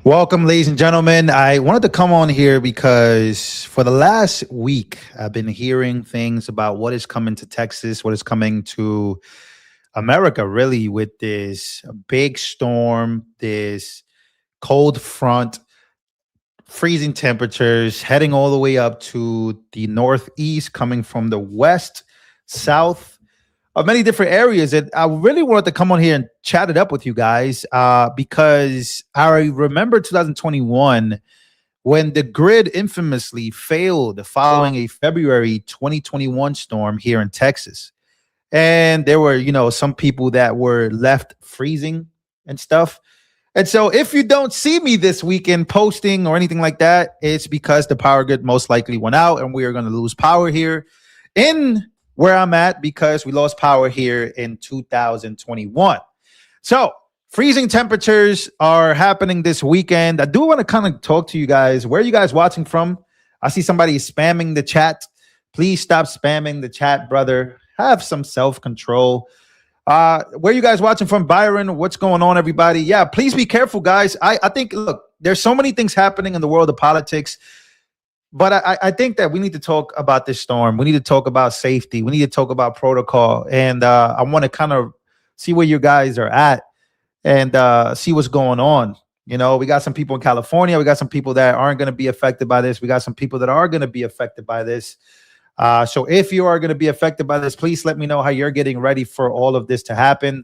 Welcome, ladies and gentlemen. I wanted to come on here because for the last week, I've been hearing things about what is coming to Texas, what is coming to America, really, with this big storm, this cold front, freezing temperatures, heading all the way up to the northeast, coming from the west, south, of many different areas. And I really wanted to come on here and chat it up with you guys because I remember 2021 when the grid infamously failed following a February 2021 storm here in Texas. And there were, some people that were left freezing and stuff. And so if you don't see me this weekend posting or anything like that, it's because the power grid most likely went out and we are going to lose power here in where I'm at because we lost power here in 2021. So freezing temperatures are happening this weekend. I do want to kind of talk to you guys. Where are you guys watching from? I see somebody spamming the chat. Please stop spamming the chat, brother. Have some self-control. Where are you guys watching from? Byron, what's going on, everybody? Yeah, please be careful, guys. I think, look, there's so many things happening in the world of politics. But I think that we need to talk about this storm. We need to talk about safety. We need to talk about protocol. And I want to kind of see where you guys are at and see what's going on. We got some people in California. We got some people that aren't going to be affected by this. We got some people that are going to be affected by this. So if you are going to be affected by this, please let me know how you're getting ready for all of this to happen.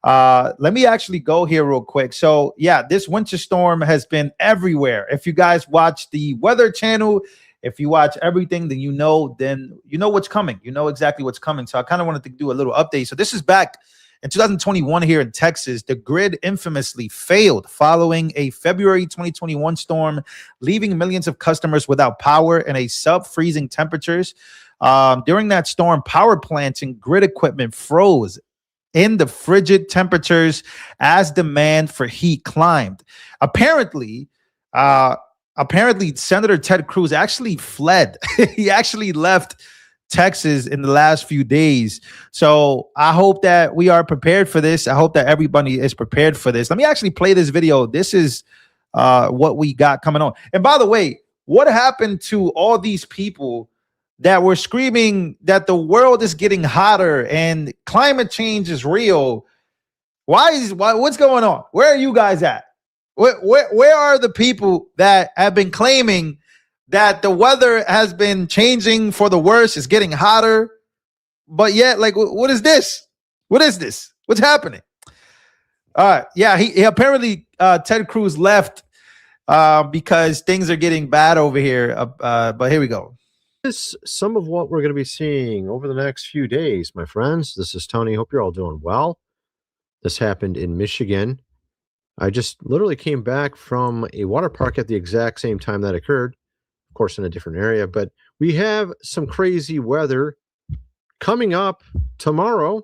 Let me actually go here real quick. So yeah, this winter storm has been everywhere. If you guys watch the Weather Channel, if you watch everything, then you know what's coming. You know exactly what's coming. So I kind of wanted to do a little update. So this is back in 2021 here in Texas. The grid infamously failed following a February 2021 storm, leaving millions of customers without power and a sub-freezing temperatures. During that storm, power plants and grid equipment froze in the frigid temperatures as demand for heat climbed. Apparently, Senator Ted Cruz actually fled. He actually left Texas in the last few days. So I hope that we are prepared for this. I hope that everybody is prepared for this. Let me actually play this video. This is what we got coming on. And by the way, what happened to all these people that were screaming that the world is getting hotter and climate change is real? What's going on? Where are you guys at? Where are the people that have been claiming that the weather has been changing for the worse, it's getting hotter, but yet, like, what is this? What is this? What's happening? Yeah, he apparently Ted Cruz left because things are getting bad over here. But here we go. This is some of what we're going to be seeing over the next few days, my friends. This is Tony. Hope you're all doing well. This happened in Michigan. I just literally came back from a water park at the exact same time that occurred, of course, in a different area. But we have some crazy weather coming up tomorrow,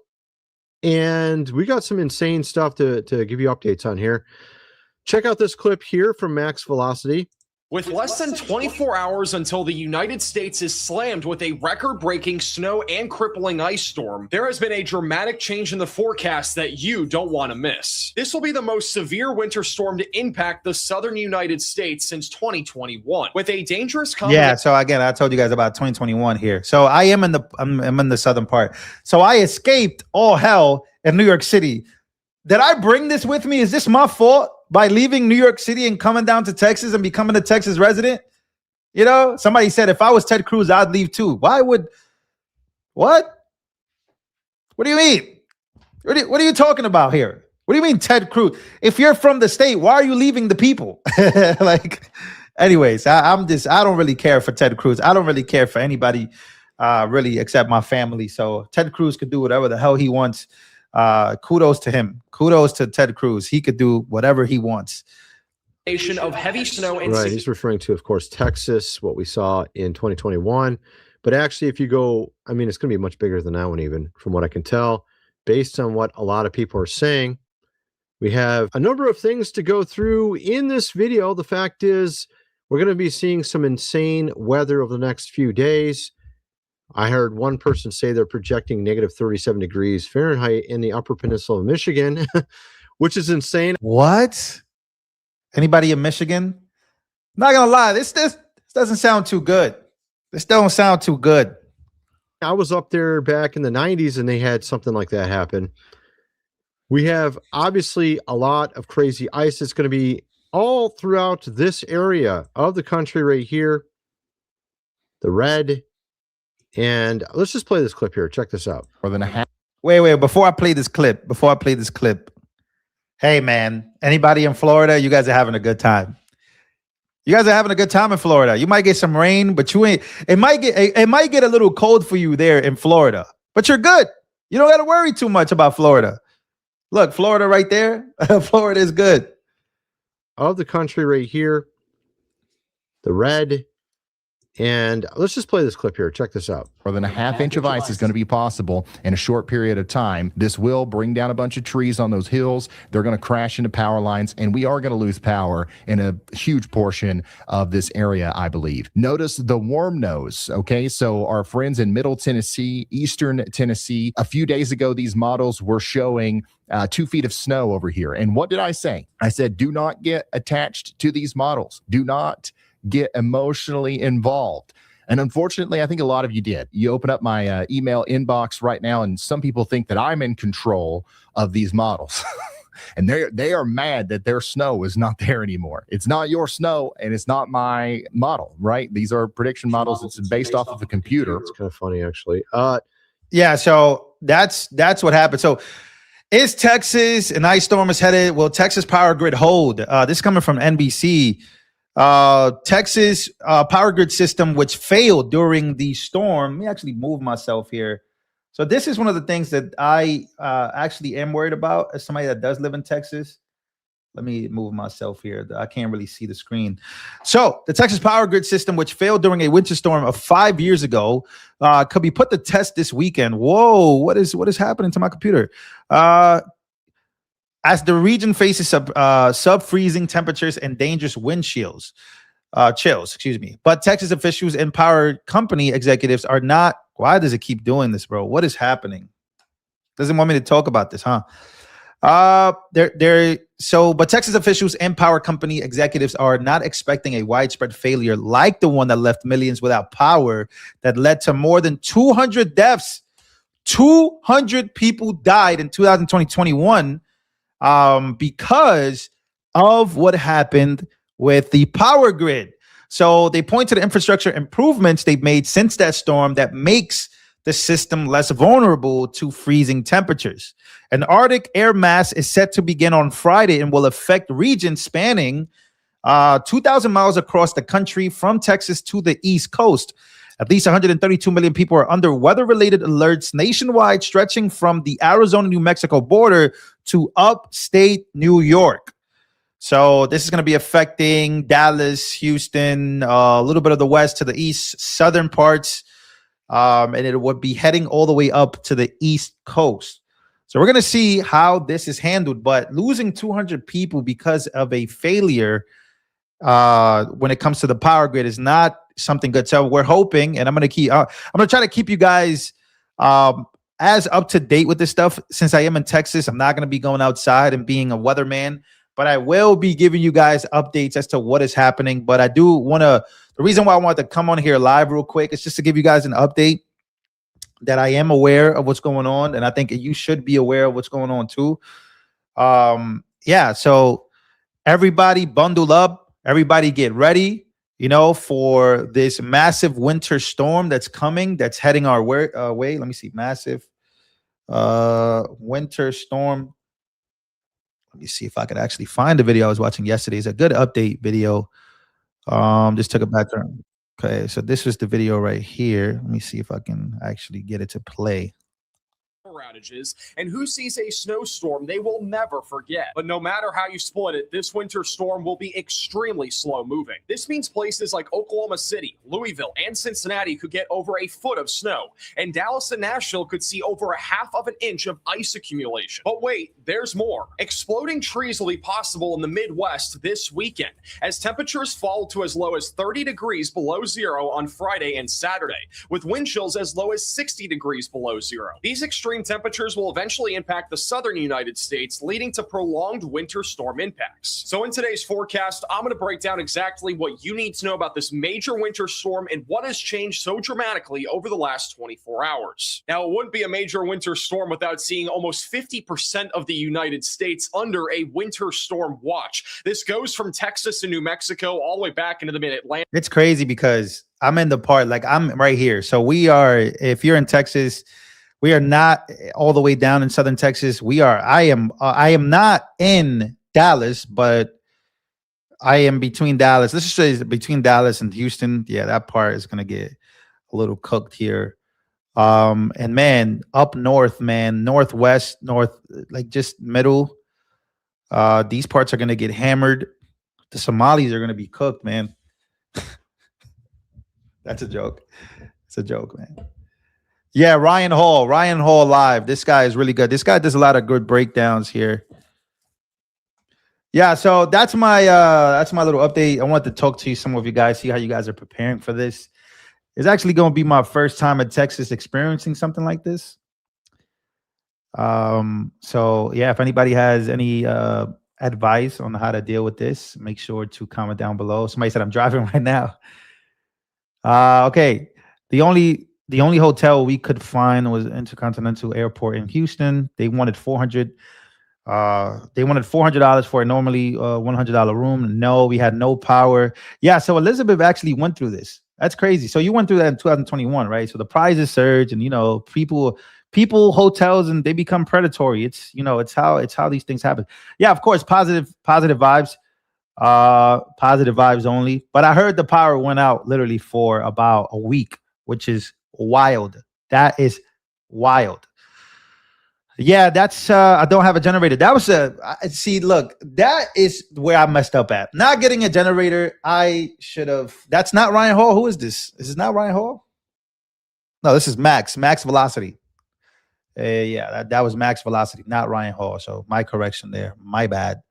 and we got some insane stuff to give you updates on here. Check out this clip here from Max Velocity. With less than 24 hours until the United States is slammed with a record-breaking snow and crippling ice storm, there has been a dramatic change in the forecast that you don't want to miss. This will be the most severe winter storm to impact the southern United States since 2021, with a dangerous combination. Yeah, so again, I told you guys about 2021 here. So I'm in the southern part. So I escaped all hell in New York City. Did I bring this with me? Is this my fault? By leaving New York City and coming down to Texas and becoming a Texas resident? Somebody said if I was Ted Cruz, I'd leave too. What? What do you mean? What are you talking about here? What do you mean, Ted Cruz? If you're from the state, why are you leaving the people? Anyways, I don't really care for Ted Cruz. I don't really care for anybody really except my family. So Ted Cruz could do whatever the hell he wants. Kudos to him. Kudos to Ted Cruz. He could do whatever he wants. Of heavy snow and right, he's referring to, of course, Texas, what we saw in 2021. But actually, if you go, I mean, it's going to be much bigger than that one, even from what I can tell, based on what a lot of people are saying. We have a number of things to go through in this video. The fact is, we're going to be seeing some insane weather over the next few days. I heard one person say they're projecting negative 37 degrees Fahrenheit in the Upper Peninsula of Michigan, which is insane. What? Anybody in Michigan? Not gonna lie, this doesn't sound too good. This don't sound too good. I was up there back in the 90s and they had something like that happen. We have obviously a lot of crazy ice. It's going to be all throughout this area of the country right here. The red. And let's just play this clip here. Check this out. Wait, before I play this clip, hey man, anybody in Florida, you guys are having a good time. You guys are having a good time in Florida. You might get some rain, but you ain't. It might get a little cold for you there in Florida, but you're good. You don't got to worry too much about Florida. Look, Florida right there. Florida is good. Of the country right here, the red. And let's just play this clip here. Check this out. More than a half inch of ice is going to be possible in a short period of time. This will bring down a bunch of trees on those hills. They're going to crash into power lines, and we are going to lose power in a huge portion of this area, I believe. Notice the warm nose, okay? So our friends in Middle Tennessee, Eastern Tennessee, a few days ago, these models were showing 2 feet of snow over here. And what did I say? I said, do not get attached to these models. Do not get emotionally involved. And unfortunately, I think a lot of you did. You open up my email inbox right now, and some people think that I'm in control of these models. And they are mad that their snow is not there anymore. It's not your snow, and it's not my model, right? These are prediction models. It's based off of a computer. It's kind of funny, actually. Yeah, so that's what happened. So is Texas an ice storm is headed? Will Texas power grid hold? This is coming from NBC. Texas power grid system, which failed during the storm. Let me actually move myself here. So this is one of the things that I actually am worried about as somebody that does live in Texas. Let me move myself here. I can't really see the screen. So the Texas power grid system, which failed during a winter storm of 5 years ago, could be put to test this weekend. Whoa, what is happening to my computer? As the region faces sub-freezing temperatures and dangerous wind chills. But Texas officials and power company executives are not. Why does it keep doing this, bro? What is happening? Doesn't want me to talk about this, huh? But Texas officials and power company executives are not expecting a widespread failure like the one that left millions without power that led to more than 200 deaths. 200 people died in 2021 because of what happened with the power grid. So they point to the infrastructure improvements they've made since that storm that makes the system less vulnerable to freezing temperatures. An Arctic air mass is set to begin on Friday and will affect regions spanning 2,000 miles across the country from Texas to the East Coast. At least 132 million people are under weather-related alerts nationwide, stretching from the Arizona-New Mexico border to upstate New York. So this is going to be affecting Dallas, Houston, a little bit of the west to the east, southern parts, and it would be heading all the way up to the East Coast. So we're going to see how this is handled, but losing 200 people because of a failure when it comes to the power grid is not something good. So we're hoping, and I'm going to try to keep you guys as up to date with this stuff. Since I am in Texas, I'm not going to be going outside and being a weatherman, but I will be giving you guys updates as to what is happening. But I do want to, the reason why I wanted to come on here live real quick is just to give you guys an update that I am aware of what's going on. And I think you should be aware of what's going on too. So everybody bundle up, everybody get ready, for this massive winter storm that's coming, that's heading our way. Let me see, massive winter storm. Let me see if I could actually find the video I was watching yesterday. It's a good update video. Just took a back turn. Okay, so this was the video right here. Let me see if I can actually get it to play. Outages, and who sees a snowstorm they will never forget. But no matter how you split it, this winter storm will be extremely slow moving. This means places like Oklahoma City, Louisville, and Cincinnati could get over a foot of snow, and Dallas and Nashville could see over a half of an inch of ice accumulation. But wait, there's more. Exploding trees will be possible in the Midwest this weekend as temperatures fall to as low as 30 degrees below zero on Friday and Saturday, with wind chills as low as 60 degrees below zero. These extreme temperatures will eventually impact the southern United States, leading to prolonged winter storm impacts. So in today's forecast, I'm going to break down exactly what you need to know about this major winter storm and what has changed so dramatically over the last 24 hours. Now, it wouldn't be a major winter storm without seeing almost 50% of the United States under a winter storm watch. This goes from Texas and New Mexico all the way back into the mid-Atlantic. It's crazy because I'm in the part, like I'm right here. So we are, if you're in Texas, we are not all the way down in southern Texas. I am not in Dallas, but I am between Dallas. Let's just say between Dallas and Houston. Yeah, that part is gonna get a little cooked here. And man, up north, man, northwest, north, like just middle. These parts are gonna get hammered. The Somalis are gonna be cooked, man. That's a joke. It's a joke, man. Yeah, Ryan Hall live. This guy is really good. This guy does a lot of good breakdowns here. Yeah, so that's my little update. I wanted to talk to you, some of you guys, see how you guys are preparing for this. It's actually going to be my first time in Texas experiencing something like this. So yeah, if anybody has any advice on how to deal with this, make sure to comment down below. Somebody said I'm driving right now. Okay. The only hotel we could find was Intercontinental Airport in Houston. They wanted $400 for a normally $100 room. No, we had no power. Yeah, so Elizabeth actually went through this. That's crazy. So you went through that in 2021, right? So the prices surge, and people, hotels, and they become predatory. It's how these things happen. Yeah, of course, positive vibes. Positive vibes only. But I heard the power went out literally for about a week, which is wild. That is wild. Yeah, that's I don't have a generator. That was see, look, that is where I messed up at. Not getting a generator. I should have. That's not Ryan Hall. Who is this? Is this not Ryan Hall? No, this is Max Velocity. Yeah, that was Max Velocity, not Ryan Hall. So my correction there. My bad.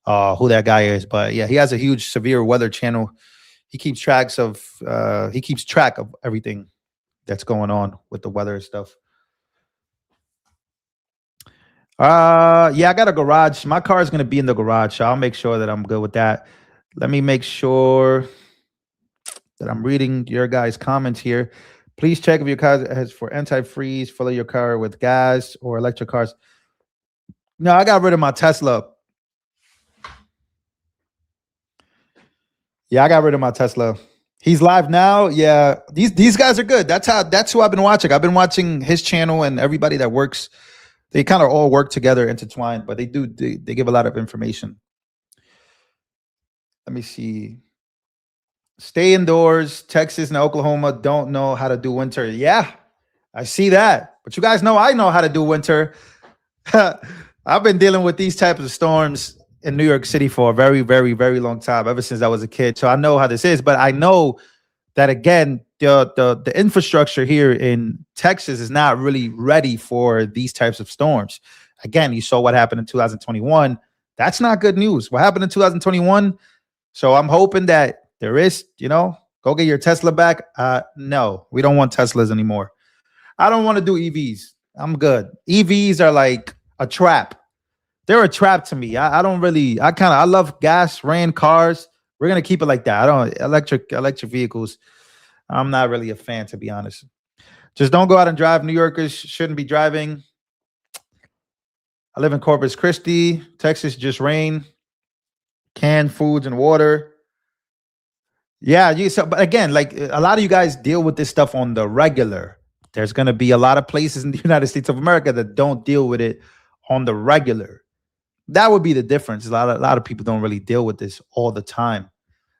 Who that guy is, but yeah, he has a huge severe weather channel. He keeps track of everything that's going on with the weather and stuff. Yeah, I got a garage. My car is going to be in the garage, so I'll make sure that I'm good with that. Let me make sure that I'm reading your guys' comments here. Please check if your car has for antifreeze. Fill your car with gas or electric cars. No, I got rid of my Tesla. Yeah, I got rid of my Tesla. He's live now. Yeah, these guys are good. That's who I've been watching. I've been watching his channel and everybody that works. They kind of all work together, intertwined, but they give a lot of information. Let me see. Stay indoors. Texas and Oklahoma don't know how to do winter. Yeah, I see that. But you guys know I know how to do winter. I've been dealing with these types of storms in New York City for a very, very, very long time, ever since I was a kid. So I know how this is, but I know that, again, the infrastructure here in Texas is not really ready for these types of storms. Again, you saw what happened in 2021. That's not good news. What happened in 2021? So I'm hoping that there is, go get your Tesla back. No, we don't want Teslas anymore. I don't want to do EVs. I'm good. EVs are like a trap. They're a trap to me. I love gas ran cars. We're gonna keep it like that. I don't electric vehicles. I'm not really a fan, to be honest. Just don't go out and drive. New Yorkers shouldn't be driving. I live in Corpus Christi, Texas. Just rain, canned foods and water. Yeah, but again, like a lot of you guys deal with this stuff on the regular. There's gonna be a lot of places in the United States of America that don't deal with it on the regular. That would be the difference. A lot of people don't really deal with this all the time.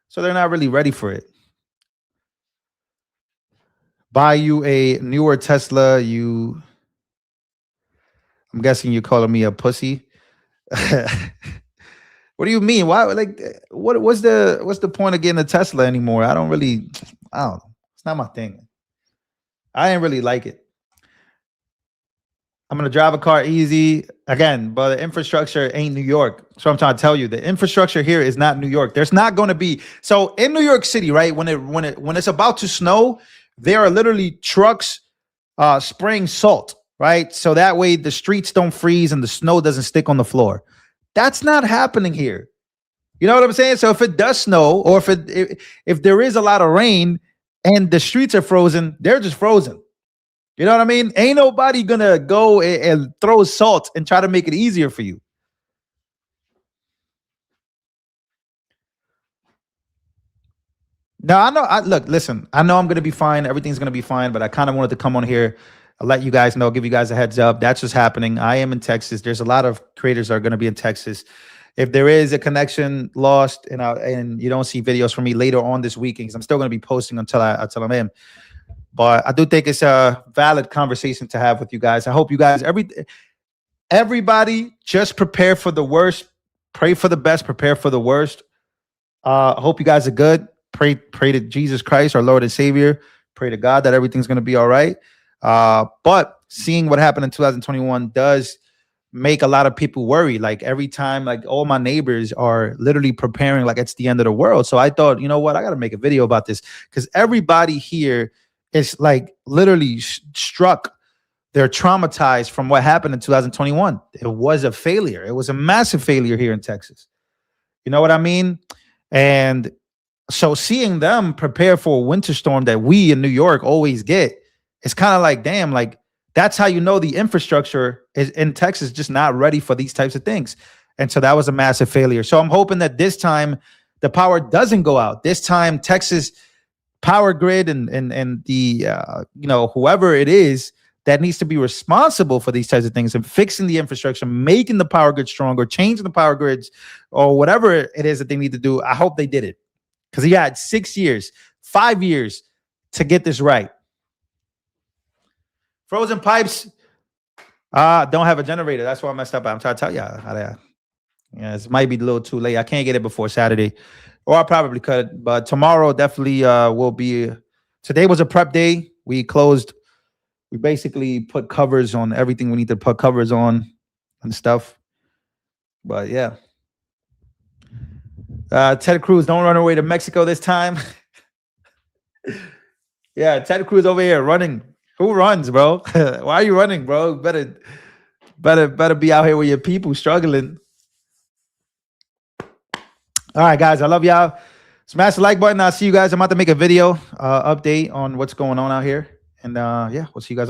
So they're not really ready for it. Buy you a newer Tesla. I'm guessing you're calling me a pussy. What do you mean? Why? Like, what's the point of getting a Tesla anymore? I don't know. It's not my thing. I didn't really like it. I'm going to drive a car easy again, but the infrastructure ain't New York. So I'm trying to tell you, the infrastructure here is not New York. There's not going to be. So in New York City, right, when it's about to snow, there are literally trucks spraying salt, right? So that way the streets don't freeze and the snow doesn't stick on the floor. That's not happening here. You know what I'm saying? So if it does snow, or if there is a lot of rain and the streets are frozen, they're just frozen. You know what I mean? Ain't nobody gonna go and throw salt and try to make it easier for you. No, I know. Look, listen, I know I'm going to be fine. Everything's going to be fine, but I kind of wanted to come on here, let you guys know, give you guys a heads up. That's what's happening. I am in Texas. There's a lot of creators that are going to be in Texas. If there is a connection lost and you don't see videos from me later on this weekend, because I'm still going to be posting until I'm in. But I do think it's a valid conversation to have with you guys. I hope you guys, everybody just prepare for the worst, pray for the best, prepare for the worst. I hope you guys are good. Pray to Jesus Christ, our Lord and Savior. Pray to God that everything's going to be all right. But seeing what happened in 2021 does make a lot of people worry. Like every time, like all my neighbors are literally preparing like it's the end of the world. So I thought, you know what? I got to make a video about this because everybody here is like literally struck. They're traumatized from what happened in 2021. It was a failure. It was a massive failure here in Texas. You know what I mean? And so seeing them prepare for a winter storm that we in New York always get, it's kind of like, damn, like that's how you know the infrastructure is in Texas just not ready for these types of things. And so that was a massive failure. So I'm hoping that this time the power doesn't go out. This time Texas power grid and the whoever it is that needs to be responsible for these types of things and fixing the infrastructure, making the power grid stronger, changing the power grids or whatever it is that they need to do. I hope they did it. Because he had 6 years, 5 years to get this right. Frozen pipes don't have a generator. That's why I messed up. I'm trying to tell y'all. Yeah, it might be a little too late. I can't get it before Saturday. Or I probably could. But tomorrow definitely will be. Today was a prep day. We basically put covers on everything we need to put covers on and stuff. But yeah. Ted Cruz, don't run away to Mexico this time. Yeah, Ted Cruz over here running. Who runs, bro? Why are you running, bro? Better be out here with your people struggling. All right, guys, I love y'all. Smash the like button. I'll see you guys. I'm about to make a video update on what's going on out here. And yeah, we'll see you guys on